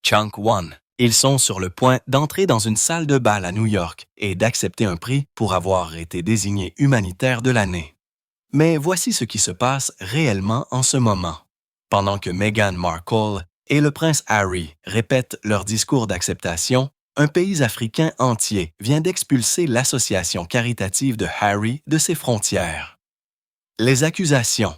Chunk One. Ils sont sur le point d'entrer dans une salle de bal à New York et d'accepter un prix pour avoir été désigné humanitaire de l'année. Mais voici ce qui se passe réellement en ce moment. Pendant que Meghan Markle et le prince Harry répètent leur discours d'acceptation, un pays africain entier vient d'expulser l'association caritative de Harry de ses frontières. Les accusations: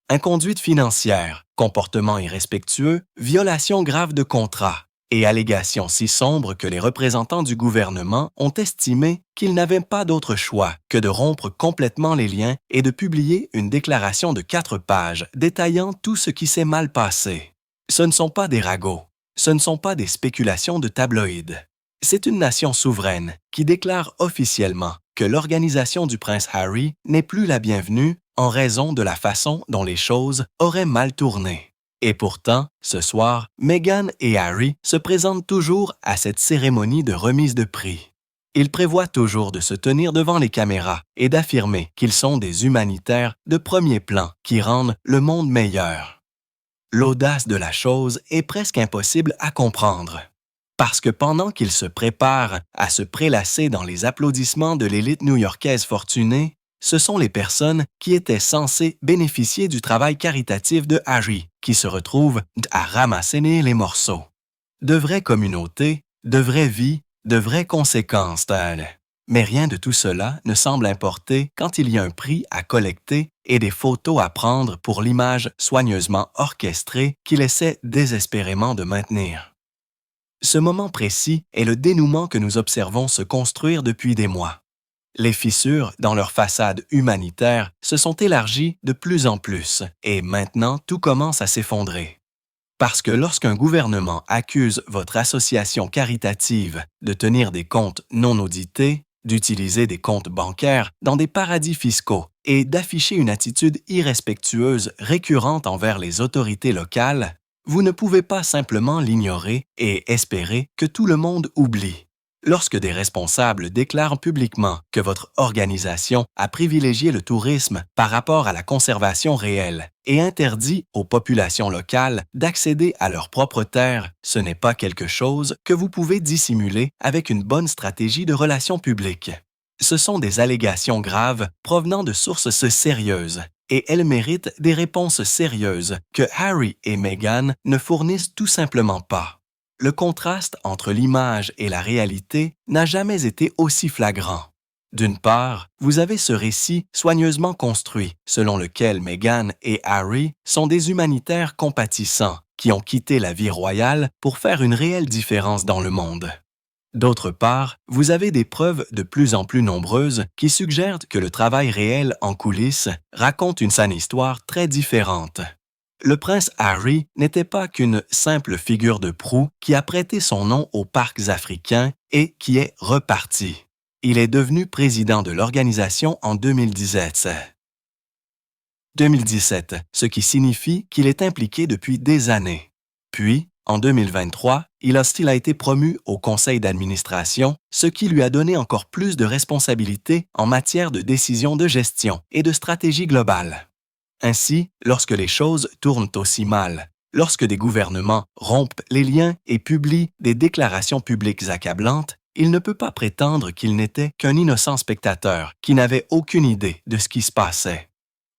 inconduite financière, comportement irrespectueux, violation grave de contrat et allégations si sombres que les représentants du gouvernement ont estimé qu'ils n'avaient pas d'autre choix que de rompre complètement les liens et de publier une déclaration de 4 pages détaillant tout ce qui s'est mal passé. Ce ne sont pas des ragots, ce ne sont pas des spéculations de tabloïds. C'est une nation souveraine qui déclare officiellement que l'organisation du prince Harry n'est plus la bienvenue en raison de la façon dont les choses auraient mal tourné. Et pourtant, ce soir, Meghan et Harry se présentent toujours à cette cérémonie de remise de prix. Ils prévoient toujours de se tenir devant les caméras et d'affirmer qu'ils sont des humanitaires de premier plan qui rendent le monde meilleur. L'audace de la chose est presque impossible à comprendre. Parce que pendant qu'ils se préparent à se prélasser dans les applaudissements de l'élite new-yorkaise fortunée, ce sont les personnes qui étaient censées bénéficier du travail caritatif de Harry qui se retrouvent à ramasser les morceaux. De vraies communautés, de vraies vies, de vraies conséquences, mais rien de tout cela ne semble importer quand il y a un prix à collecter et des photos à prendre pour l'image soigneusement orchestrée qu'il essaie désespérément de maintenir. Ce moment précis est le dénouement que nous observons se construire depuis des mois. Les fissures dans leur façade humanitaire se sont élargies de plus en plus et maintenant tout commence à s'effondrer. Parce que lorsqu'un gouvernement accuse votre association caritative de tenir des comptes non audités, d'utiliser des comptes bancaires dans des paradis fiscaux et d'afficher une attitude irrespectueuse récurrente envers les autorités locales, vous ne pouvez pas simplement l'ignorer et espérer que tout le monde oublie. Lorsque des responsables déclarent publiquement que votre organisation a privilégié le tourisme par rapport à la conservation réelle et interdit aux populations locales d'accéder à leurs propres terres, ce n'est pas quelque chose que vous pouvez dissimuler avec une bonne stratégie de relations publiques. Ce sont des allégations graves provenant de sources sérieuses et elles méritent des réponses sérieuses que Harry et Meghan ne fournissent tout simplement pas. Le contraste entre l'image et la réalité n'a jamais été aussi flagrant. D'une part, vous avez ce récit soigneusement construit selon lequel Meghan et Harry sont des humanitaires compatissants qui ont quitté la vie royale pour faire une réelle différence dans le monde. D'autre part, vous avez des preuves de plus en plus nombreuses qui suggèrent que le travail réel en coulisses raconte une sale histoire très différente. Le prince Harry n'était pas qu'une simple figure de proue qui a prêté son nom aux parcs africains et qui est reparti. Il est devenu président de l'organisation en 2017, ce qui signifie qu'il est impliqué depuis des années. Puis, en 2023, il a été promu au conseil d'administration, ce qui lui a donné encore plus de responsabilités en matière de décision de gestion et de stratégie globale. Ainsi, lorsque les choses tournent aussi mal, lorsque des gouvernements rompent les liens et publient des déclarations publiques accablantes, il ne peut pas prétendre qu'il n'était qu'un innocent spectateur qui n'avait aucune idée de ce qui se passait.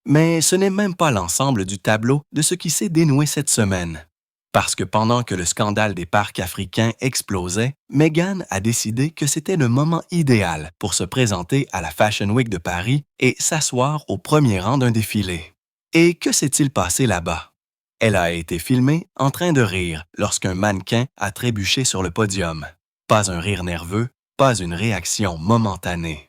Mais ce n'est même pas l'ensemble du tableau de ce qui s'est dénoué cette semaine. Parce que pendant que le scandale des parcs africains explosait, Meghan a décidé que c'était le moment idéal pour se présenter à la Fashion Week de Paris et s'asseoir au premier rang d'un défilé. Et que s'est-il passé là-bas? Elle a été filmée en train de rire lorsqu'un mannequin a trébuché sur le podium. Pas un rire nerveux, pas une réaction momentanée.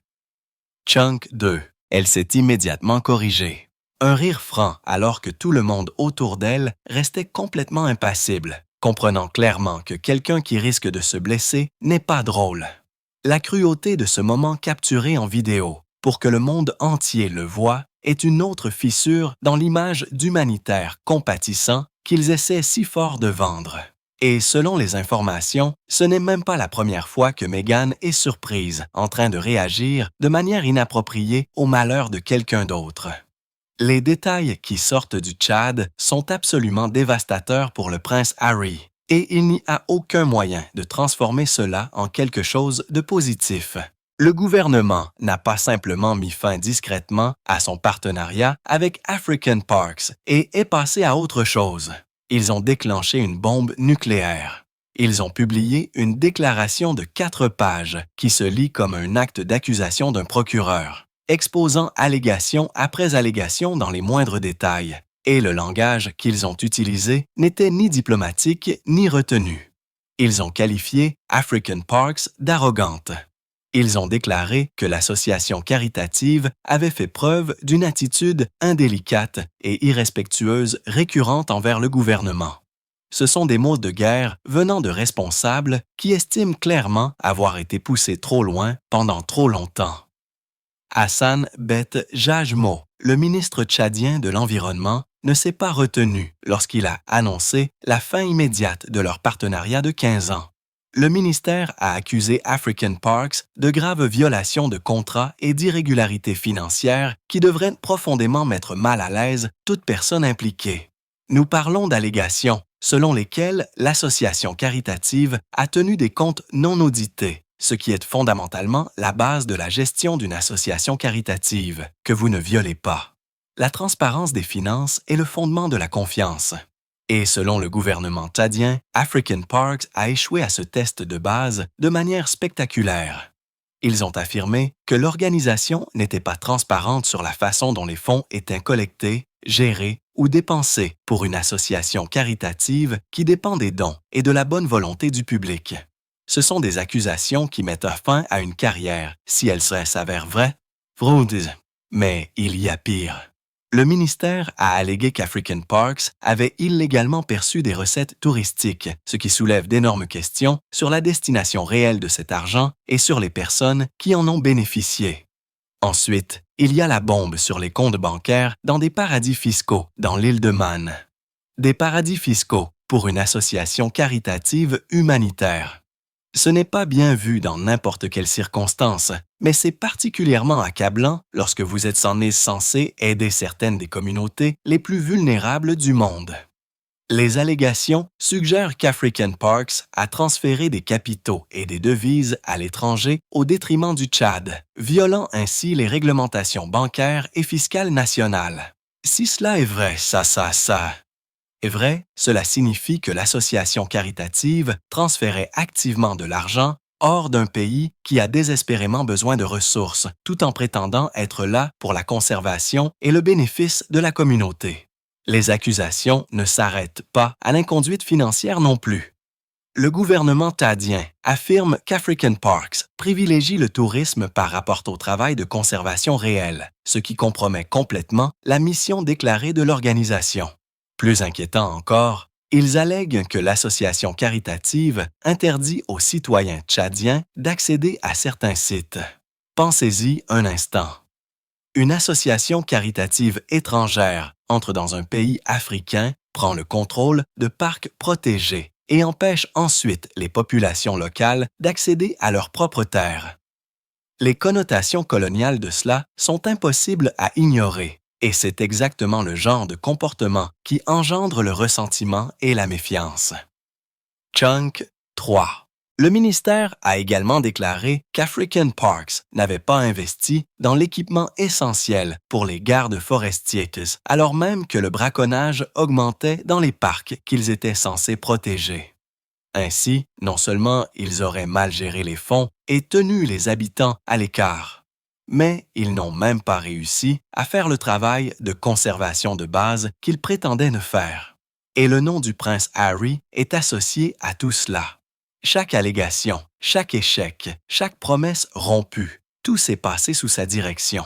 Chunk 2. Elle s'est immédiatement corrigée. Un rire franc alors que tout le monde autour d'elle restait complètement impassible, comprenant clairement que quelqu'un qui risque de se blesser n'est pas drôle. La cruauté de ce moment capturé en vidéo, pour que le monde entier le voie, est une autre fissure dans l'image d'humanitaire compatissant qu'ils essaient si fort de vendre. Et selon les informations, ce n'est même pas la première fois que Meghan est surprise en train de réagir de manière inappropriée au malheur de quelqu'un d'autre. Les détails qui sortent du Tchad sont absolument dévastateurs pour le prince Harry, Et il n'y a aucun moyen de transformer cela en quelque chose de positif. Le gouvernement n'a pas simplement mis fin discrètement à son partenariat avec African Parks et est passé à autre chose. Ils ont déclenché une bombe nucléaire. Ils ont publié une déclaration de 4 pages qui se lit comme un acte d'accusation d'un procureur, exposant allégation après allégation dans les moindres détails. Et le langage qu'ils ont utilisé n'était ni diplomatique ni retenu. Ils ont qualifié African Parks d'arrogante. Ils ont déclaré que l'association caritative avait fait preuve d'une attitude indélicate et irrespectueuse récurrente envers le gouvernement. Ce sont des mots de guerre venant de responsables qui estiment clairement avoir été poussés trop loin pendant trop longtemps. Hassan Bet Jajmo, le ministre tchadien de l'Environnement, ne s'est pas retenu lorsqu'il a annoncé la fin immédiate de leur partenariat de 15 ans. Le ministère a accusé African Parks de graves violations de contrats et d'irrégularités financières qui devraient profondément mettre mal à l'aise toute personne impliquée. Nous parlons d'allégations selon lesquelles l'association caritative a tenu des comptes non audités, ce qui est fondamentalement la base de la gestion d'une association caritative, que vous ne violez pas. La transparence des finances est le fondement de la confiance. Et selon le gouvernement tchadien, African Parks a échoué à ce test de base de manière spectaculaire. Ils ont affirmé que l'organisation n'était pas transparente sur la façon dont les fonds étaient collectés, gérés ou dépensés pour une association caritative qui dépend des dons et de la bonne volonté du public. Ce sont des accusations qui mettent fin à une carrière si elles s'avèrent vraies. Mais il y a pire. Le ministère a allégué qu'African Parks avait illégalement perçu des recettes touristiques, ce qui soulève d'énormes questions sur la destination réelle de cet argent et sur les personnes qui en ont bénéficié. Ensuite, il y a la bombe sur les comptes bancaires dans des paradis fiscaux dans l'île de Man. Des paradis fiscaux pour une association caritative humanitaire. Ce n'est pas bien vu dans n'importe quelle circonstance, mais c'est particulièrement accablant lorsque vous êtes censé aider certaines des communautés les plus vulnérables du monde. Les allégations suggèrent qu'African Parks a transféré des capitaux et des devises à l'étranger au détriment du Tchad, violant ainsi les réglementations bancaires et fiscales nationales. Si cela est vrai, ça est vrai, cela signifie que l'association caritative transférait activement de l'argent hors d'un pays qui a désespérément besoin de ressources, tout en prétendant être là pour la conservation et le bénéfice de la communauté. Les accusations ne s'arrêtent pas à l'inconduite financière non plus. Le gouvernement tchadien affirme qu'African Parks privilégie le tourisme par rapport au travail de conservation réel, ce qui compromet complètement la mission déclarée de l'organisation. Plus inquiétant encore, ils allèguent que l'association caritative interdit aux citoyens tchadiens d'accéder à certains sites. Pensez-y un instant. Une association caritative étrangère entre dans un pays africain, prend le contrôle de parcs protégés et empêche ensuite les populations locales d'accéder à leurs propres terres. Les connotations coloniales de cela sont impossibles à ignorer. Et c'est exactement le genre de comportement qui engendre le ressentiment et la méfiance. Chunk 3. Le ministère a également déclaré qu'African Parks n'avait pas investi dans l'équipement essentiel pour les gardes forestiers, alors même que le braconnage augmentait dans les parcs qu'ils étaient censés protéger. Ainsi, non seulement ils auraient mal géré les fonds et tenu les habitants à l'écart, mais ils n'ont même pas réussi à faire le travail de conservation de base qu'ils prétendaient ne faire. Et le nom du prince Harry est associé à tout cela. Chaque allégation, chaque échec, chaque promesse rompue, tout s'est passé sous sa direction.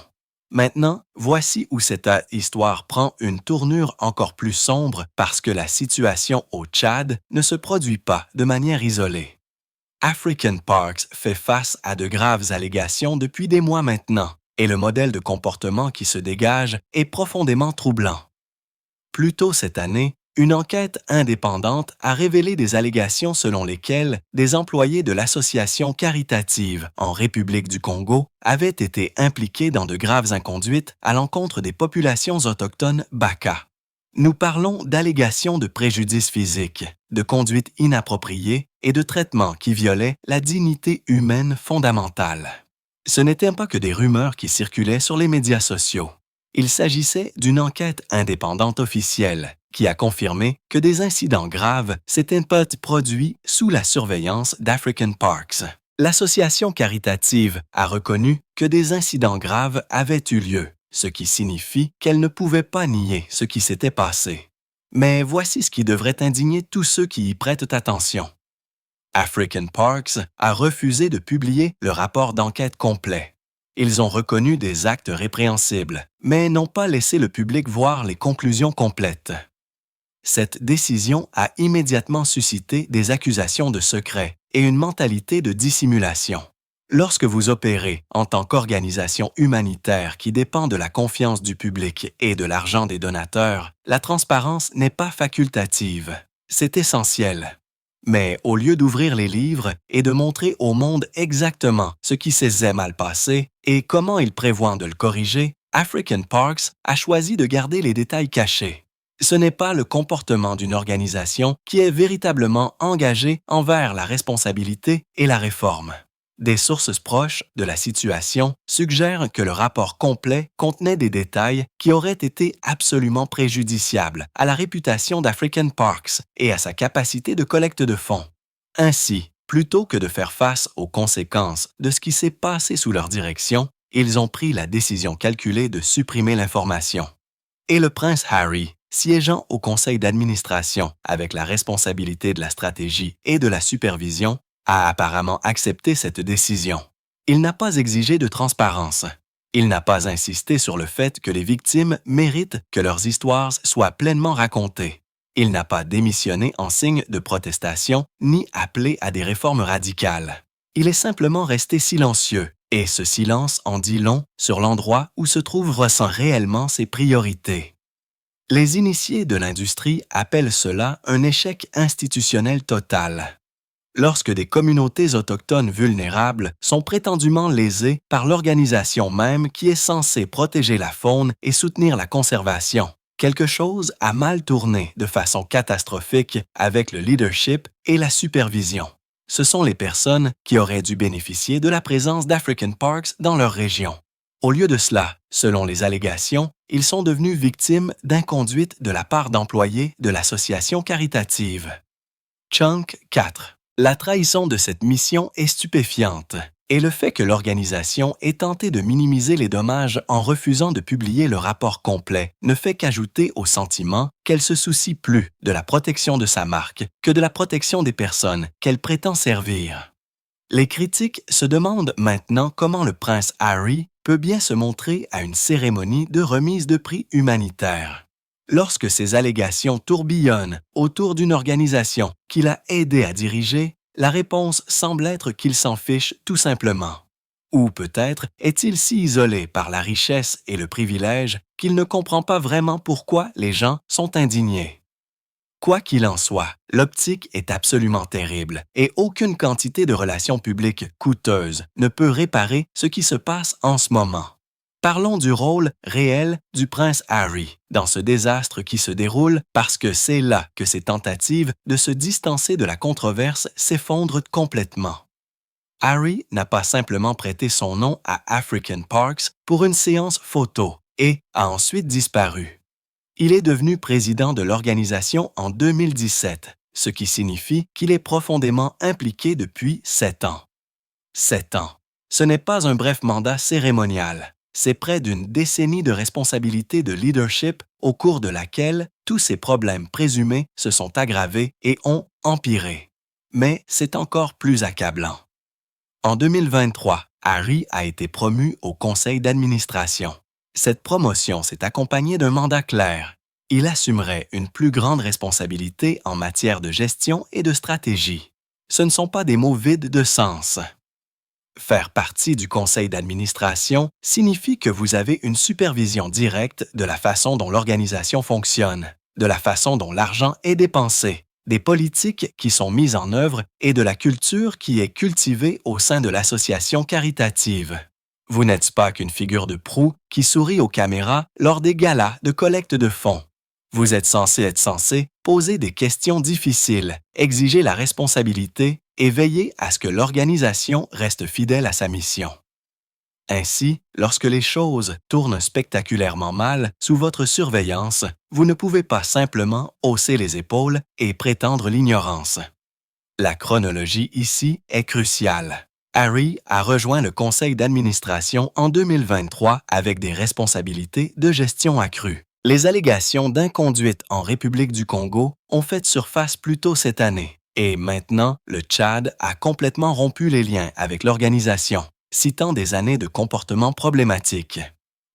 Maintenant, voici où cette histoire prend une tournure encore plus sombre parce que la situation au Tchad ne se produit pas de manière isolée. African Parks fait face à de graves allégations depuis des mois maintenant, et le modèle de comportement qui se dégage est profondément troublant. Plus tôt cette année, une enquête indépendante a révélé des allégations selon lesquelles des employés de l'association caritative en République du Congo avaient été impliqués dans de graves inconduites à l'encontre des populations autochtones Baka. Nous parlons d'allégations de préjudice physique, de conduite inappropriée et de traitements qui violaient la dignité humaine fondamentale. Ce n'étaient pas que des rumeurs qui circulaient sur les médias sociaux. Il s'agissait d'une enquête indépendante officielle qui a confirmé que des incidents graves s'étaient produits sous la surveillance d'African Parks. L'association caritative a reconnu que des incidents graves avaient eu lieu, ce qui signifie qu'elle ne pouvait pas nier ce qui s'était passé. Mais voici ce qui devrait indigner tous ceux qui y prêtent attention. African Parks a refusé de publier le rapport d'enquête complet. Ils ont reconnu des actes répréhensibles, mais n'ont pas laissé le public voir les conclusions complètes. Cette décision a immédiatement suscité des accusations de secret et une mentalité de dissimulation. Lorsque vous opérez en tant qu'organisation humanitaire qui dépend de la confiance du public et de l'argent des donateurs, la transparence n'est pas facultative, c'est essentiel. Mais au lieu d'ouvrir les livres et de montrer au monde exactement ce qui s'est mal passé et comment ils prévoient de le corriger, African Parks a choisi de garder les détails cachés. Ce n'est pas le comportement d'une organisation qui est véritablement engagée envers la responsabilité et la réforme. Des sources proches de la situation suggèrent que le rapport complet contenait des détails qui auraient été absolument préjudiciables à la réputation d'African Parks et à sa capacité de collecte de fonds. Ainsi, plutôt que de faire face aux conséquences de ce qui s'est passé sous leur direction, ils ont pris la décision calculée de supprimer l'information. Et le prince Harry, siégeant au conseil d'administration avec la responsabilité de la stratégie et de la supervision, a apparemment accepté cette décision. Il n'a pas exigé de transparence. Il n'a pas insisté sur le fait que les victimes méritent que leurs histoires soient pleinement racontées. Il n'a pas démissionné en signe de protestation ni appelé à des réformes radicales. Il est simplement resté silencieux, et ce silence en dit long sur l'endroit où se trouve ressent réellement ses priorités. Les initiés de l'industrie appellent cela un échec institutionnel total. Lorsque des communautés autochtones vulnérables sont prétendument lésées par l'organisation même qui est censée protéger la faune et soutenir la conservation, quelque chose a mal tourné de façon catastrophique avec le leadership et la supervision. Ce sont les personnes qui auraient dû bénéficier de la présence d'African Parks dans leur région. Au lieu de cela, selon les allégations, ils sont devenus victimes d'inconduite de la part d'employés de l'association caritative. Chunk 4. La trahison de cette mission est stupéfiante, et le fait que l'organisation ait tenté de minimiser les dommages en refusant de publier le rapport complet ne fait qu'ajouter au sentiment qu'elle se soucie plus de la protection de sa marque que de la protection des personnes qu'elle prétend servir. Les critiques se demandent maintenant comment le prince Harry peut bien se montrer à une cérémonie de remise de prix humanitaire. Lorsque ces allégations tourbillonnent autour d'une organisation qu'il a aidé à diriger, la réponse semble être qu'il s'en fiche tout simplement. Ou peut-être est-il si isolé par la richesse et le privilège qu'il ne comprend pas vraiment pourquoi les gens sont indignés. Quoi qu'il en soit, l'optique est absolument terrible et aucune quantité de relations publiques coûteuses ne peut réparer ce qui se passe en ce moment. Parlons du rôle réel du prince Harry dans ce désastre qui se déroule parce que c'est là que ses tentatives de se distancer de la controverse s'effondrent complètement. Harry n'a pas simplement prêté son nom à African Parks pour une séance photo et a ensuite disparu. Il est devenu président de l'organisation en 2017, ce qui signifie qu'il est profondément impliqué depuis 7 ans. 7 ans. Ce n'est pas un bref mandat cérémonial. C'est près d'une décennie de responsabilité de leadership au cours de laquelle tous ces problèmes présumés se sont aggravés et ont empiré. Mais c'est encore plus accablant. En 2023, Harry a été promu au conseil d'administration. Cette promotion s'est accompagnée d'un mandat clair. Il assumerait une plus grande responsabilité en matière de gestion et de stratégie. Ce ne sont pas des mots vides de sens. Faire partie du conseil d'administration signifie que vous avez une supervision directe de la façon dont l'organisation fonctionne, de la façon dont l'argent est dépensé, des politiques qui sont mises en œuvre et de la culture qui est cultivée au sein de l'association caritative. Vous n'êtes pas qu'une figure de proue qui sourit aux caméras lors des galas de collecte de fonds. Vous êtes censé poser des questions difficiles, exiger la responsabilité et veiller à ce que l'organisation reste fidèle à sa mission. Ainsi, lorsque les choses tournent spectaculairement mal sous votre surveillance, vous ne pouvez pas simplement hausser les épaules et prétendre l'ignorance. La chronologie ici est cruciale. Harry a rejoint le conseil d'administration en 2023 avec des responsabilités de gestion accrues. Les allégations d'inconduite en République du Congo ont fait surface plus tôt cette année. Et maintenant, le Tchad a complètement rompu les liens avec l'organisation, citant des années de comportements problématiques.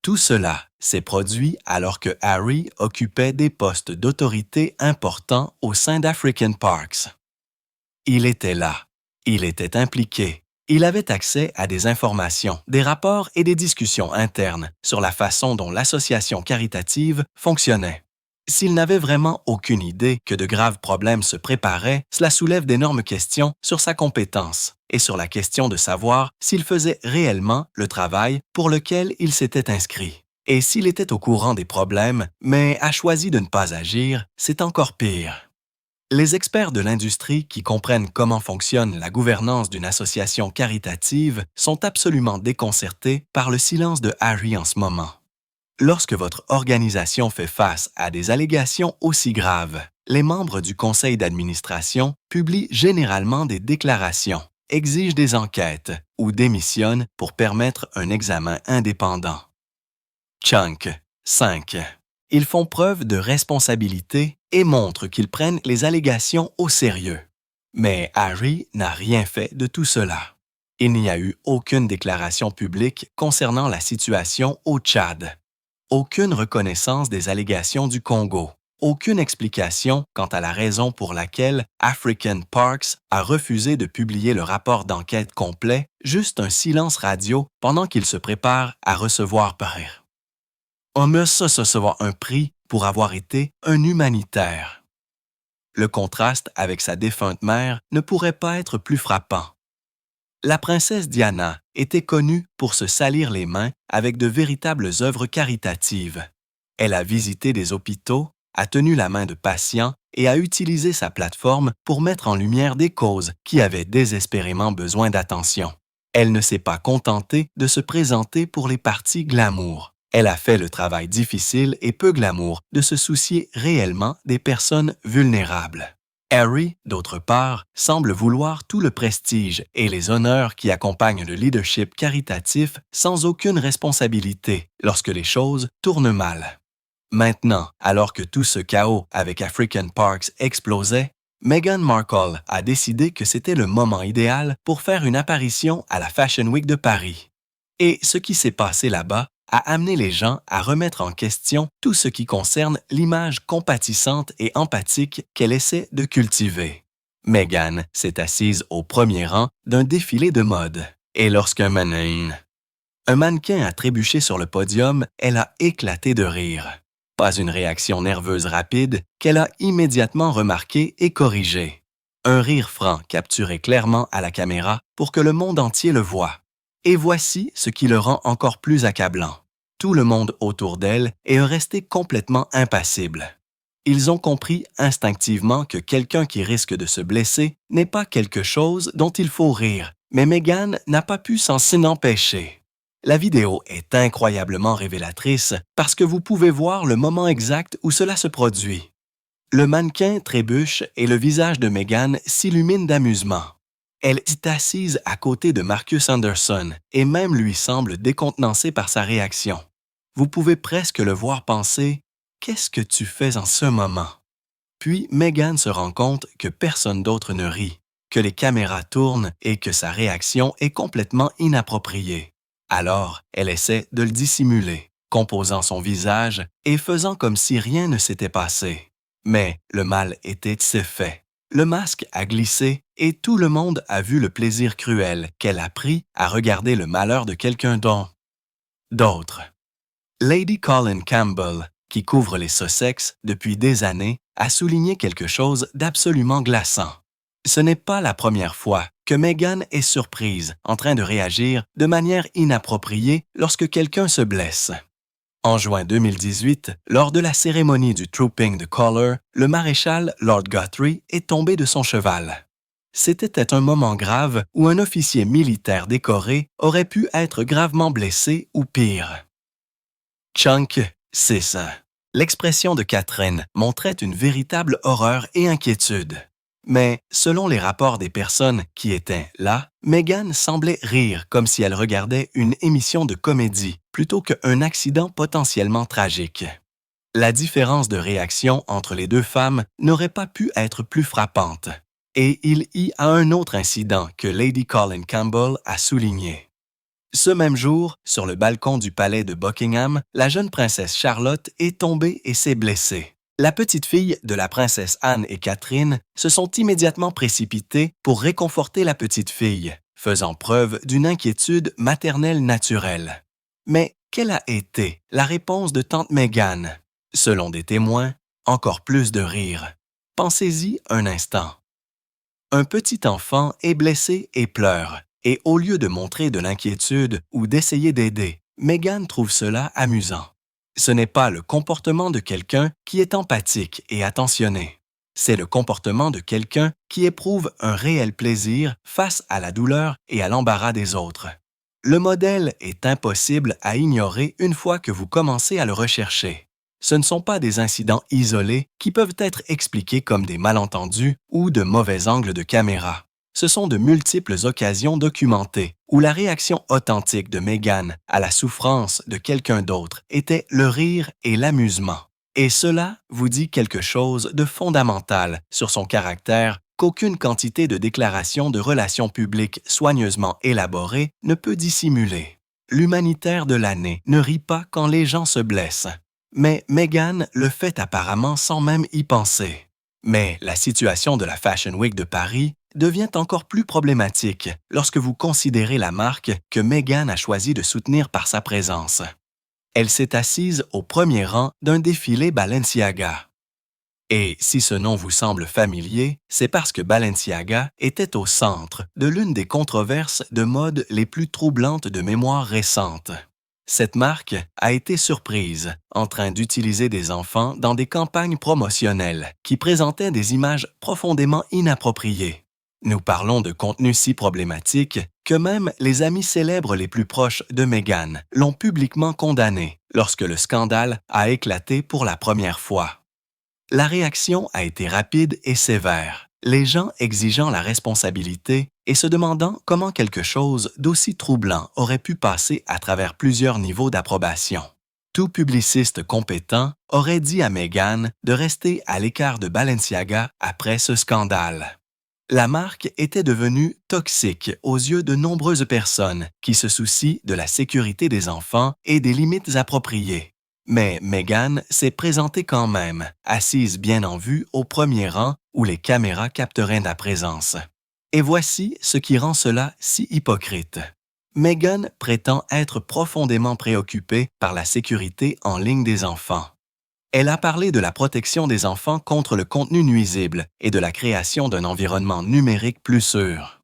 Tout cela s'est produit alors que Harry occupait des postes d'autorité importants au sein d'African Parks. Il était là, il était impliqué, il avait accès à des informations, des rapports et des discussions internes sur la façon dont l'association caritative fonctionnait. S'il n'avait vraiment aucune idée que de graves problèmes se préparaient, cela soulève d'énormes questions sur sa compétence et sur la question de savoir s'il faisait réellement le travail pour lequel il s'était inscrit. Et s'il était au courant des problèmes, mais a choisi de ne pas agir, c'est encore pire. Les experts de l'industrie qui comprennent comment fonctionne la gouvernance d'une association caritative sont absolument déconcertés par le silence de Harry en ce moment. Lorsque votre organisation fait face à des allégations aussi graves, les membres du conseil d'administration publient généralement des déclarations, exigent des enquêtes ou démissionnent pour permettre un examen indépendant. Chunk 5. Ils font preuve de responsabilité et montrent qu'ils prennent les allégations au sérieux. Mais Harry n'a rien fait de tout cela. Il n'y a eu aucune déclaration publique concernant la situation au Tchad. Aucune reconnaissance des allégations du Congo. Aucune explication quant à la raison pour laquelle African Parks a refusé de publier le rapport d'enquête complet, juste un silence radio pendant qu'il se prépare à recevoir On me recevoir un prix pour avoir été un humanitaire. Le contraste avec sa défunte mère ne pourrait pas être plus frappant. La princesse Diana était connue pour se salir les mains avec de véritables œuvres caritatives. Elle a visité des hôpitaux, a tenu la main de patients et a utilisé sa plateforme pour mettre en lumière des causes qui avaient désespérément besoin d'attention. Elle ne s'est pas contentée de se présenter pour les parties glamour. Elle a fait le travail difficile et peu glamour de se soucier réellement des personnes vulnérables. Harry, d'autre part, semble vouloir tout le prestige et les honneurs qui accompagnent le leadership caritatif sans aucune responsabilité lorsque les choses tournent mal. Maintenant, alors que tout ce chaos avec African Parks explosait, Meghan Markle a décidé que c'était le moment idéal pour faire une apparition à la Fashion Week de Paris. Et ce qui s'est passé là-bas a amené les gens à remettre en question tout ce qui concerne l'image compatissante et empathique qu'elle essaie de cultiver. Meghan s'est assise au premier rang d'un défilé de mode. Et lorsqu'un mannequin a trébuché sur le podium, elle a éclaté de rire. Pas une réaction nerveuse rapide qu'elle a immédiatement remarquée et corrigée. Un rire franc capturé clairement à la caméra pour que le monde entier le voie. Et voici ce qui le rend encore plus accablant. Tout le monde autour d'elle est resté complètement impassible. Ils ont compris instinctivement que quelqu'un qui risque de se blesser n'est pas quelque chose dont il faut rire, mais Meghan n'a pas pu s'en empêcher. La vidéo est incroyablement révélatrice parce que vous pouvez voir le moment exact où cela se produit. Le mannequin trébuche et le visage de Meghan s'illumine d'amusement. Elle est assise à côté de Marcus Anderson et même lui semble décontenancée par sa réaction. Vous pouvez presque le voir penser « Qu'est-ce que tu fais en ce moment? » Puis Meghan se rend compte que personne d'autre ne rit, que les caméras tournent et que sa réaction est complètement inappropriée. Alors, elle essaie de le dissimuler, composant son visage et faisant comme si rien ne s'était passé. Mais le mal était fait. Le masque a glissé et tout le monde a vu le plaisir cruel qu'elle a pris à regarder le malheur de quelqu'un d'autre. Lady Colin Campbell, qui couvre les Sussex depuis des années, a souligné quelque chose d'absolument glaçant. Ce n'est pas la première fois que Meghan est surprise en train de réagir de manière inappropriée lorsque quelqu'un se blesse. En juin 2018, lors de la cérémonie du Trooping de Color, le maréchal Lord Guthrie est tombé de son cheval. C'était un moment grave où un officier militaire décoré aurait pu être gravement blessé ou pire. Chunk 6. L'expression de Catherine montrait une véritable horreur et inquiétude. Mais, selon les rapports des personnes qui étaient là, Meghan semblait rire comme si elle regardait une émission de comédie plutôt qu'un accident potentiellement tragique. La différence de réaction entre les deux femmes n'aurait pas pu être plus frappante. Et il y a un autre incident que Lady Colin Campbell a souligné. Ce même jour, sur le balcon du palais de Buckingham, la jeune princesse Charlotte est tombée et s'est blessée. La petite fille de la princesse Anne et Catherine se sont immédiatement précipitées pour réconforter la petite fille, faisant preuve d'une inquiétude maternelle naturelle. Mais quelle a été la réponse de tante Meghan? Selon des témoins, encore plus de rire. Pensez-y un instant. Un petit enfant est blessé et pleure, et au lieu de montrer de l'inquiétude ou d'essayer d'aider, Meghan trouve cela amusant. Ce n'est pas le comportement de quelqu'un qui est empathique et attentionné. C'est le comportement de quelqu'un qui éprouve un réel plaisir face à la douleur et à l'embarras des autres. Le modèle est impossible à ignorer une fois que vous commencez à le rechercher. Ce ne sont pas des incidents isolés qui peuvent être expliqués comme des malentendus ou de mauvais angles de caméra. Ce sont de multiples occasions documentées où la réaction authentique de Meghan à la souffrance de quelqu'un d'autre était le rire et l'amusement. Et cela vous dit quelque chose de fondamental sur son caractère qu'aucune quantité de déclarations de relations publiques soigneusement élaborées ne peut dissimuler. L'humanitaire de l'année ne rit pas quand les gens se blessent. Mais Meghan le fait apparemment sans même y penser. Mais la situation de la Fashion Week de Paris devient encore plus problématique lorsque vous considérez la marque que Meghan a choisi de soutenir par sa présence. Elle s'est assise au premier rang d'un défilé Balenciaga. Et si ce nom vous semble familier, c'est parce que Balenciaga était au centre de l'une des controverses de mode les plus troublantes de mémoire récente. Cette marque a été surprise en train d'utiliser des enfants dans des campagnes promotionnelles qui présentaient des images profondément inappropriées. Nous parlons de contenu si problématique que même les amis célèbres les plus proches de Meghan l'ont publiquement condamné lorsque le scandale a éclaté pour la première fois. La réaction a été rapide et sévère, les gens exigeant la responsabilité et se demandant comment quelque chose d'aussi troublant aurait pu passer à travers plusieurs niveaux d'approbation. Tout publiciste compétent aurait dit à Meghan de rester à l'écart de Balenciaga après ce scandale. La marque était devenue toxique aux yeux de nombreuses personnes qui se soucient de la sécurité des enfants et des limites appropriées. Mais Meghan s'est présentée quand même, assise bien en vue au premier rang où les caméras capteraient la présence. Et voici ce qui rend cela si hypocrite. Meghan prétend être profondément préoccupée par la sécurité en ligne des enfants. Elle a parlé de la protection des enfants contre le contenu nuisible et de la création d'un environnement numérique plus sûr.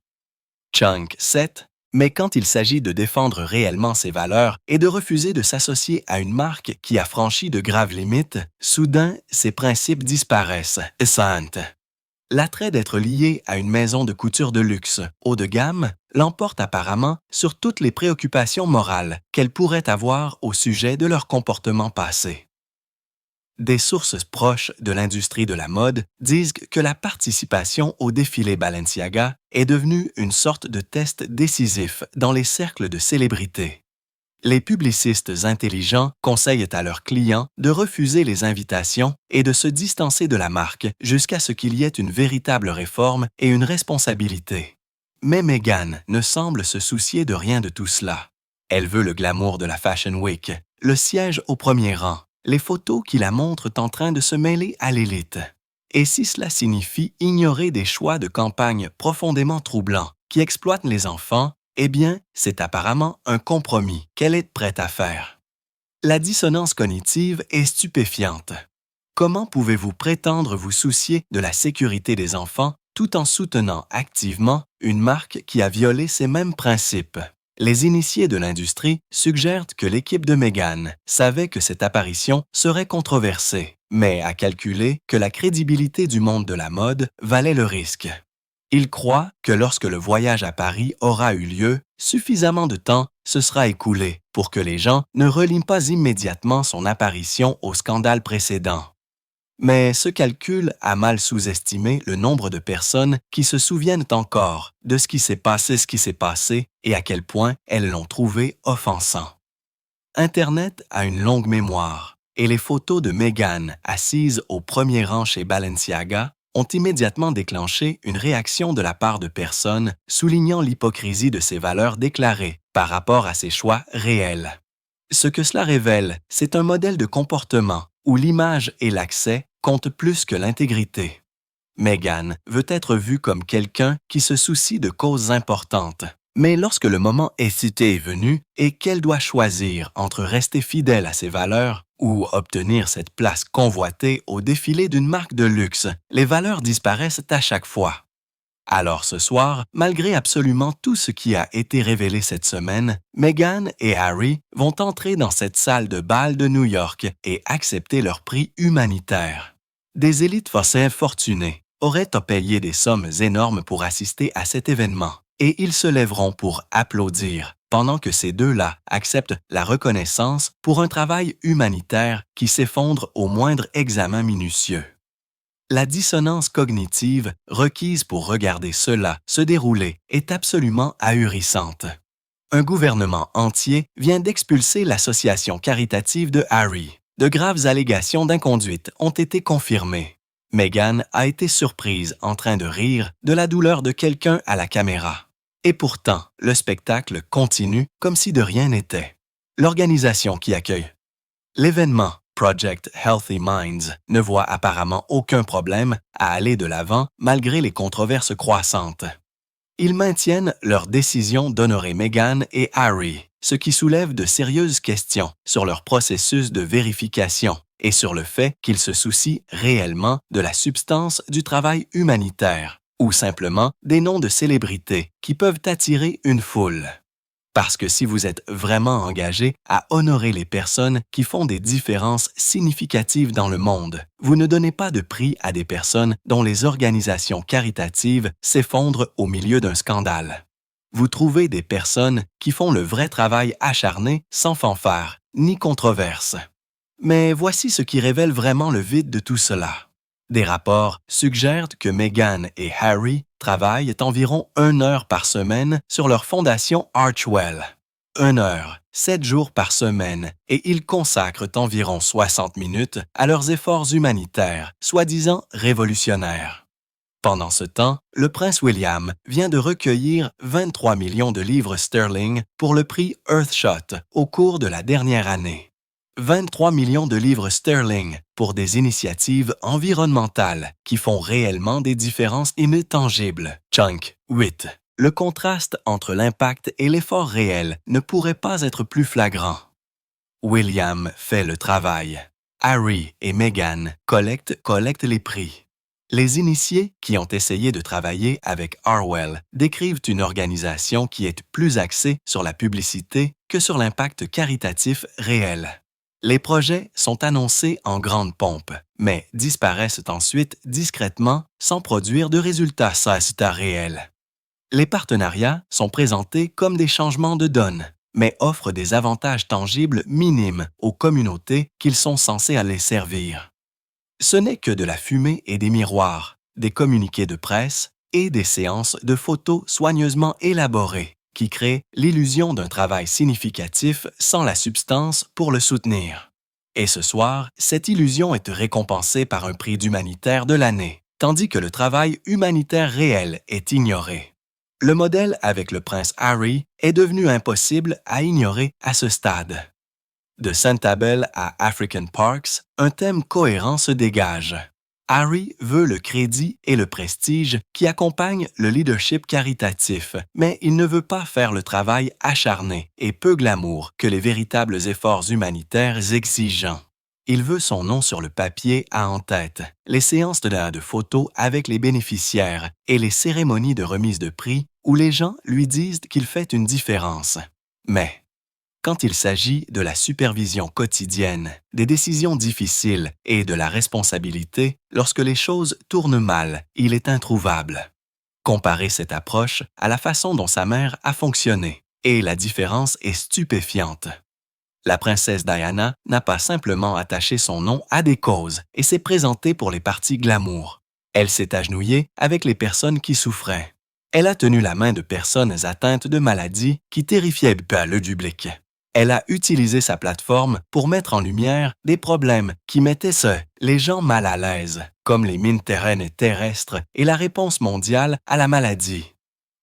Chunk 7. Mais quand il s'agit de défendre réellement ses valeurs et de refuser de s'associer à une marque qui a franchi de graves limites, soudain, ses principes disparaissent. Sainte. L'attrait d'être lié à une maison de couture de luxe, haut de gamme, l'emporte apparemment sur toutes les préoccupations morales qu'elle pourrait avoir au sujet de leur comportement passé. Des sources proches de l'industrie de la mode disent que la participation au défilé Balenciaga est devenue une sorte de test décisif dans les cercles de célébrités. Les publicistes intelligents conseillent à leurs clients de refuser les invitations et de se distancer de la marque jusqu'à ce qu'il y ait une véritable réforme et une responsabilité. Mais Meghan ne semble se soucier de rien de tout cela. Elle veut le glamour de la Fashion Week, le siège au premier rang, les photos qui la montrent en train de se mêler à l'élite. Et si cela signifie ignorer des choix de campagne profondément troublants qui exploitent les enfants, eh bien, c'est apparemment un compromis qu'elle est prête à faire. La dissonance cognitive est stupéfiante. Comment pouvez-vous prétendre vous soucier de la sécurité des enfants tout en soutenant activement une marque qui a violé ces mêmes principes? Les initiés de l'industrie suggèrent que l'équipe de Meghan savait que cette apparition serait controversée, mais a calculé que la crédibilité du monde de la mode valait le risque. Ils croient que lorsque le voyage à Paris aura eu lieu, suffisamment de temps se sera écoulé pour que les gens ne relient pas immédiatement son apparition au scandale précédent. Mais ce calcul a mal sous-estimé le nombre de personnes qui se souviennent encore de ce qui s'est passé et à quel point elles l'ont trouvé offensant. Internet a une longue mémoire et les photos de Meghan assise au premier rang chez Balenciaga ont immédiatement déclenché une réaction de la part de personnes soulignant l'hypocrisie de ses valeurs déclarées par rapport à ses choix réels. Ce que cela révèle, c'est un modèle de comportement où l'image et l'accès comptent plus que l'intégrité. Meghan veut être vue comme quelqu'un qui se soucie de causes importantes. Mais lorsque le moment est venu et qu'elle doit choisir entre rester fidèle à ses valeurs ou obtenir cette place convoitée au défilé d'une marque de luxe, les valeurs disparaissent à chaque fois. Alors ce soir, malgré absolument tout ce qui a été révélé cette semaine, Meghan et Harry vont entrer dans cette salle de bal de New York et accepter leur prix humanitaire. Des élites fortunées auraient à payer des sommes énormes pour assister à cet événement, et ils se lèveront pour applaudir, pendant que ces deux-là acceptent la reconnaissance pour un travail humanitaire qui s'effondre au moindre examen minutieux. La dissonance cognitive requise pour regarder cela se dérouler est absolument ahurissante. Un gouvernement entier vient d'expulser l'association caritative de Harry. De graves allégations d'inconduite ont été confirmées. Meghan a été surprise en train de rire de la douleur de quelqu'un à la caméra. Et pourtant, le spectacle continue comme si de rien n'était. L'organisation qui accueille l'événement Project Healthy Minds ne voit apparemment aucun problème à aller de l'avant malgré les controverses croissantes. Ils maintiennent leur décision d'honorer Meghan et Harry, ce qui soulève de sérieuses questions sur leur processus de vérification et sur le fait qu'ils se soucient réellement de la substance du travail humanitaire ou simplement des noms de célébrités qui peuvent attirer une foule. Parce que si vous êtes vraiment engagé à honorer les personnes qui font des différences significatives dans le monde, vous ne donnez pas de prix à des personnes dont les organisations caritatives s'effondrent au milieu d'un scandale. Vous trouvez des personnes qui font le vrai travail acharné sans fanfare ni controverse. Mais voici ce qui révèle vraiment le vide de tout cela. Des rapports suggèrent que Meghan et Harry travaillent environ 1 heure par semaine sur leur fondation Archewell. 1 heure, 7 jours par semaine, et ils consacrent environ 60 minutes à leurs efforts humanitaires, soi-disant révolutionnaires. Pendant ce temps, le prince William vient de recueillir 23 millions de livres sterling pour le prix Earthshot au cours de la dernière année. 23 millions de livres sterling pour des initiatives environnementales qui font réellement des différences intangibles. Chunk 8. Le contraste entre l'impact et l'effort réel ne pourrait pas être plus flagrant. William fait le travail. Harry et Meghan collectent les prix. Les initiés qui ont essayé de travailler avec Harwell décrivent une organisation qui est plus axée sur la publicité que sur l'impact caritatif réel. Les projets sont annoncés en grande pompe, mais disparaissent ensuite discrètement sans produire de résultats réels. Les partenariats sont présentés comme des changements de donne, mais offrent des avantages tangibles minimes aux communautés qu'ils sont censés aller servir. Ce n'est que de la fumée et des miroirs, des communiqués de presse et des séances de photos soigneusement élaborées qui crée l'illusion d'un travail significatif sans la substance pour le soutenir. Et ce soir, cette illusion est récompensée par un prix d'humanitaire de l'année, tandis que le travail humanitaire réel est ignoré. Le modèle avec le prince Harry est devenu impossible à ignorer à ce stade. De Santabelle à African Parks, un thème cohérent se dégage. Harry veut le crédit et le prestige qui accompagnent le leadership caritatif, mais il ne veut pas faire le travail acharné et peu glamour que les véritables efforts humanitaires exigeants. Il veut son nom sur le papier en tête, les séances de photos avec les bénéficiaires et les cérémonies de remise de prix où les gens lui disent qu'il fait une différence. Mais quand il s'agit de la supervision quotidienne, des décisions difficiles et de la responsabilité, lorsque les choses tournent mal, il est introuvable. Comparez cette approche à la façon dont sa mère a fonctionné, et la différence est stupéfiante. La princesse Diana n'a pas simplement attaché son nom à des causes et s'est présentée pour les parties glamour. Elle s'est agenouillée avec les personnes qui souffraient. Elle a tenu la main de personnes atteintes de maladies qui terrifiaient le public. Elle a utilisé sa plateforme pour mettre en lumière des problèmes qui mettaient les gens mal à l'aise, comme les mines terrestres et terrestres et la réponse mondiale à la maladie.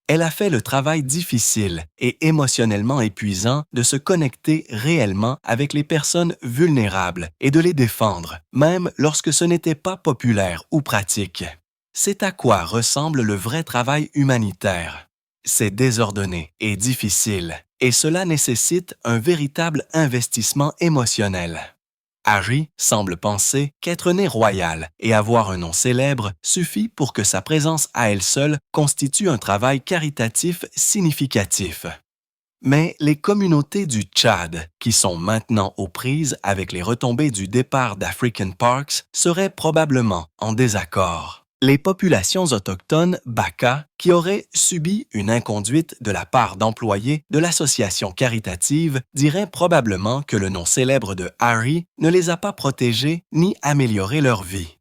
Elle a fait le travail difficile et émotionnellement épuisant de se connecter réellement avec les personnes vulnérables et de les défendre, même lorsque ce n'était pas populaire ou pratique. C'est à quoi ressemble le vrai travail humanitaire. C'est désordonné et difficile, et cela nécessite un véritable investissement émotionnel. Harry semble penser qu'être né royal et avoir un nom célèbre suffit pour que sa présence à elle seule constitue un travail caritatif significatif. Mais les communautés du Tchad, qui sont maintenant aux prises avec les retombées du départ d'African Parks, seraient probablement en désaccord. Les populations autochtones Baka, qui auraient subi une inconduite de la part d'employés de l'association caritative, diraient probablement que le nom célèbre de Harry ne les a pas protégés ni amélioré leur vie.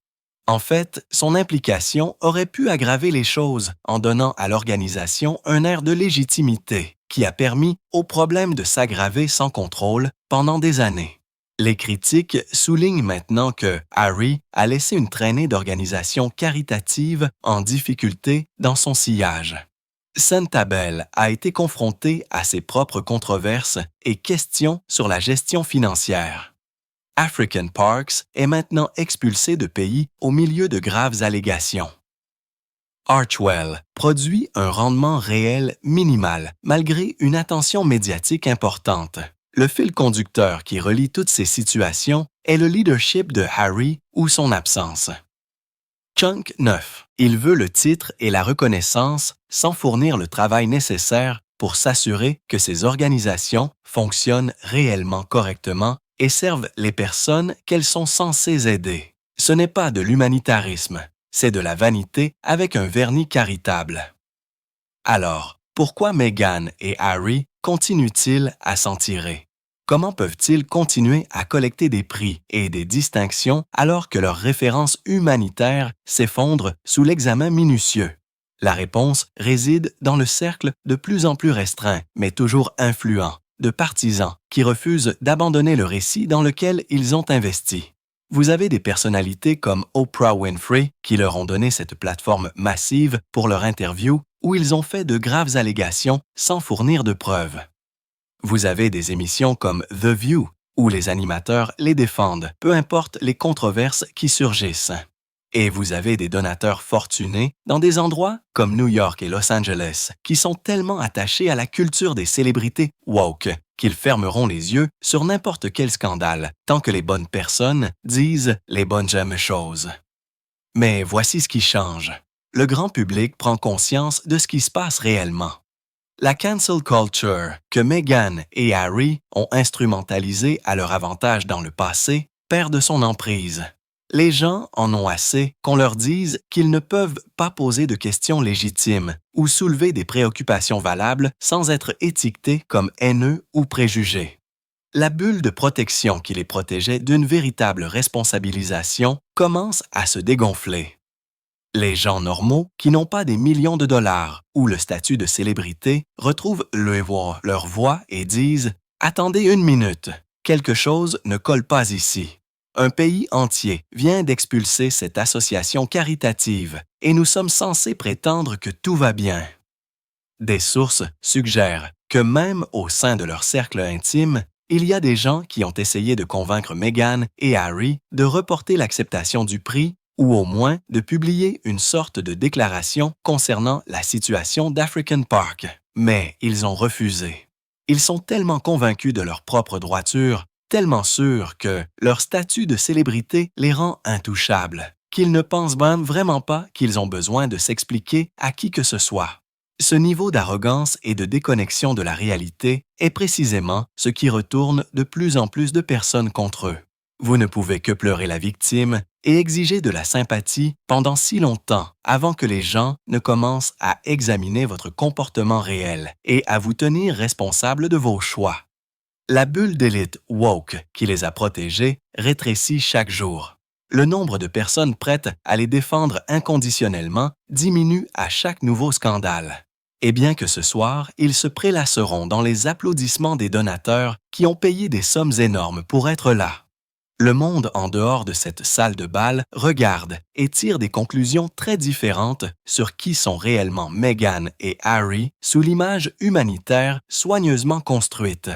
En fait, son implication aurait pu aggraver les choses en donnant à l'organisation un air de légitimité qui a permis au problème de s'aggraver sans contrôle pendant des années. Les critiques soulignent maintenant que Harry a laissé une traînée d'organisations caritatives en difficulté dans son sillage. Santabelle a été confronté à ses propres controverses et questions sur la gestion financière. African Parks est maintenant expulsé de pays au milieu de graves allégations. Archwell produit un rendement réel minimal malgré une attention médiatique importante. Le fil conducteur qui relie toutes ces situations est le leadership de Harry ou son absence. Chunk 9. Il veut le titre et la reconnaissance sans fournir le travail nécessaire pour s'assurer que ces organisations fonctionnent réellement correctement et servent les personnes qu'elles sont censées aider. Ce n'est pas de l'humanitarisme, c'est de la vanité avec un vernis caritable. Alors, pourquoi Meghan et Harry continuent-ils à s'en tirer? Comment peuvent-ils continuer à collecter des prix et des distinctions alors que leurs références humanitaires s'effondrent sous l'examen minutieux? La réponse réside dans le cercle de plus en plus restreint, mais toujours influent, de partisans qui refusent d'abandonner le récit dans lequel ils ont investi. Vous avez des personnalités comme Oprah Winfrey qui leur ont donné cette plateforme massive pour leur interview où ils ont fait de graves allégations sans fournir de preuves. Vous avez des émissions comme The View, où les animateurs les défendent, peu importe les controverses qui surgissent. Et vous avez des donateurs fortunés dans des endroits comme New York et Los Angeles, qui sont tellement attachés à la culture des célébrités woke qu'ils fermeront les yeux sur n'importe quel scandale, tant que les bonnes personnes disent les bonnes choses. Mais voici ce qui change. Le grand public prend conscience de ce qui se passe réellement. La cancel culture que Meghan et Harry ont instrumentalisée à leur avantage dans le passé perd de son emprise. Les gens en ont assez qu'on leur dise qu'ils ne peuvent pas poser de questions légitimes ou soulever des préoccupations valables sans être étiquetés comme haineux ou préjugés. La bulle de protection qui les protégeait d'une véritable responsabilisation commence à se dégonfler. Les gens normaux, qui n'ont pas des millions de dollars ou le statut de célébrité, retrouvent leur voix et disent « Attendez une minute, quelque chose ne colle pas ici. Un pays entier vient d'expulser cette association caritative et nous sommes censés prétendre que tout va bien. » Des sources suggèrent que même au sein de leur cercle intime, il y a des gens qui ont essayé de convaincre Meghan et Harry de reporter l'acceptation du prix ou au moins de publier une sorte de déclaration concernant la situation d'African Park. Mais ils ont refusé. Ils sont tellement convaincus de leur propre droiture, tellement sûrs que leur statut de célébrité les rend intouchables, qu'ils ne pensent même vraiment pas qu'ils ont besoin de s'expliquer à qui que ce soit. Ce niveau d'arrogance et de déconnexion de la réalité est précisément ce qui retourne de plus en plus de personnes contre eux. Vous ne pouvez que pleurer la victime et exiger de la sympathie pendant si longtemps avant que les gens ne commencent à examiner votre comportement réel et à vous tenir responsable de vos choix. La bulle d'élite woke qui les a protégés rétrécit chaque jour. Le nombre de personnes prêtes à les défendre inconditionnellement diminue à chaque nouveau scandale. Et bien que ce soir, ils se prélasseront dans les applaudissements des donateurs qui ont payé des sommes énormes pour être là. Le monde en dehors de cette salle de bal regarde et tire des conclusions très différentes sur qui sont réellement Meghan et Harry sous l'image humanitaire soigneusement construite.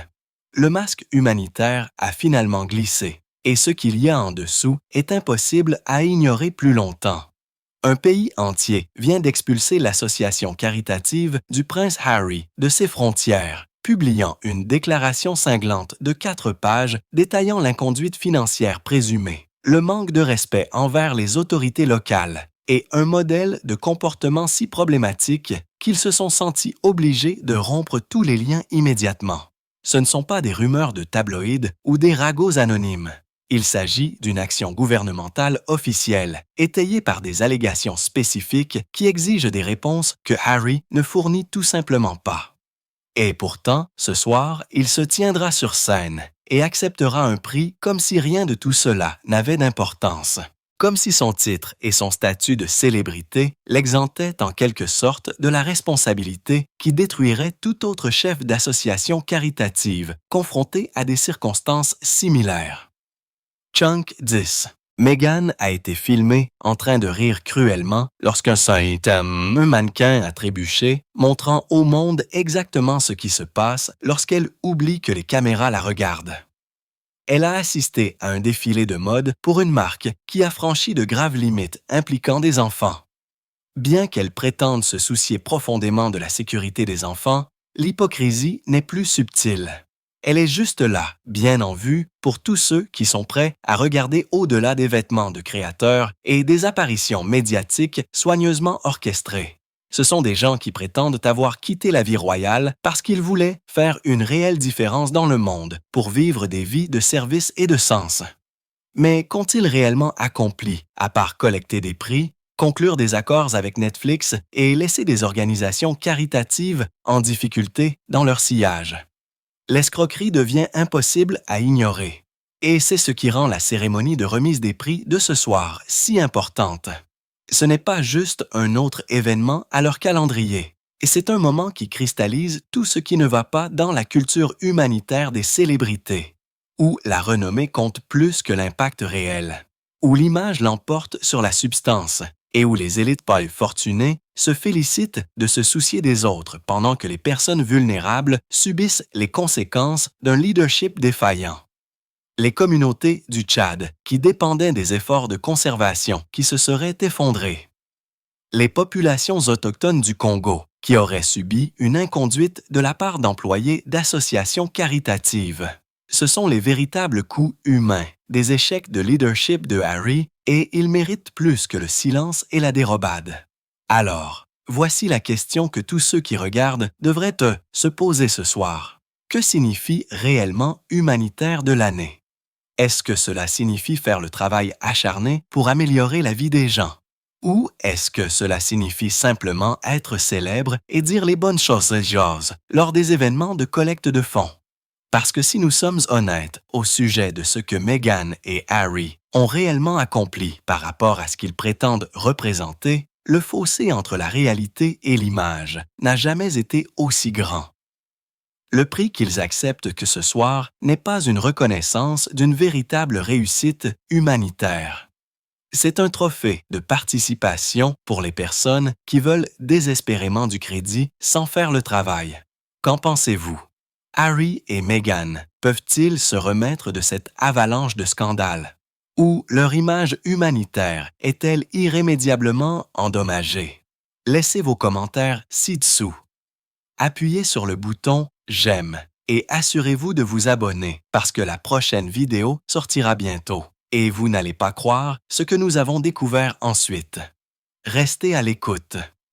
Le masque humanitaire a finalement glissé, et ce qu'il y a en dessous est impossible à ignorer plus longtemps. Un pays entier vient d'expulser l'association caritative du prince Harry de ses frontières, publiant une déclaration cinglante de 4 pages détaillant l'inconduite financière présumée, le manque de respect envers les autorités locales et un modèle de comportement si problématique qu'ils se sont sentis obligés de rompre tous les liens immédiatement. Ce ne sont pas des rumeurs de tabloïds ou des ragots anonymes. Il s'agit d'une action gouvernementale officielle, étayée par des allégations spécifiques qui exigent des réponses que Harry ne fournit tout simplement pas. Et pourtant, ce soir, il se tiendra sur scène et acceptera un prix comme si rien de tout cela n'avait d'importance. Comme si son titre et son statut de célébrité l'exentaient en quelque sorte de la responsabilité qui détruirait tout autre chef d'association caritative confronté à des circonstances similaires. Chunk 10. Meghan a été filmée en train de rire cruellement lorsqu'un mannequin a trébuché, montrant au monde exactement ce qui se passe lorsqu'elle oublie que les caméras la regardent. Elle a assisté à un défilé de mode pour une marque qui a franchi de graves limites impliquant des enfants. Bien qu'elle prétende se soucier profondément de la sécurité des enfants, l'hypocrisie n'est plus subtile. Elle est juste là, bien en vue, pour tous ceux qui sont prêts à regarder au-delà des vêtements de créateurs et des apparitions médiatiques soigneusement orchestrées. Ce sont des gens qui prétendent avoir quitté la vie royale parce qu'ils voulaient faire une réelle différence dans le monde pour vivre des vies de service et de sens. Mais qu'ont-ils réellement accompli, à part collecter des prix, conclure des accords avec Netflix et laisser des organisations caritatives en difficulté dans leur sillage? L'escroquerie devient impossible à ignorer. Et c'est ce qui rend la cérémonie de remise des prix de ce soir si importante. Ce n'est pas juste un autre événement à leur calendrier. Et c'est un moment qui cristallise tout ce qui ne va pas dans la culture humanitaire des célébrités, où la renommée compte plus que l'impact réel, où l'image l'emporte sur la substance et où les élites pailles fortunées se félicitent de se soucier des autres pendant que les personnes vulnérables subissent les conséquences d'un leadership défaillant. Les communautés du Tchad qui dépendaient des efforts de conservation qui se seraient effondrées. Les populations autochtones du Congo qui auraient subi une inconduite de la part d'employés d'associations caritatives. Ce sont les véritables coups humains des échecs de leadership de Harry et ils méritent plus que le silence et la dérobade. Alors, voici la question que tous ceux qui regardent devraient se poser ce soir. Que signifie réellement humanitaire de l'année? Est-ce que cela signifie faire le travail acharné pour améliorer la vie des gens? Ou est-ce que cela signifie simplement être célèbre et dire les bonnes choses lors des événements de collecte de fonds? Parce que si nous sommes honnêtes au sujet de ce que Meghan et Harry ont réellement accompli par rapport à ce qu'ils prétendent représenter, le fossé entre la réalité et l'image n'a jamais été aussi grand. Le prix qu'ils acceptent que ce soir n'est pas une reconnaissance d'une véritable réussite humanitaire. C'est un trophée de participation pour les personnes qui veulent désespérément du crédit sans faire le travail. Qu'en pensez-vous? Harry et Meghan peuvent-ils se remettre de cette avalanche de scandales? Ou leur image humanitaire est-elle irrémédiablement endommagée? Laissez vos commentaires ci-dessous. Appuyez sur le bouton « J'aime » et assurez-vous de vous abonner parce que la prochaine vidéo sortira bientôt et vous n'allez pas croire ce que nous avons découvert ensuite. Restez à l'écoute.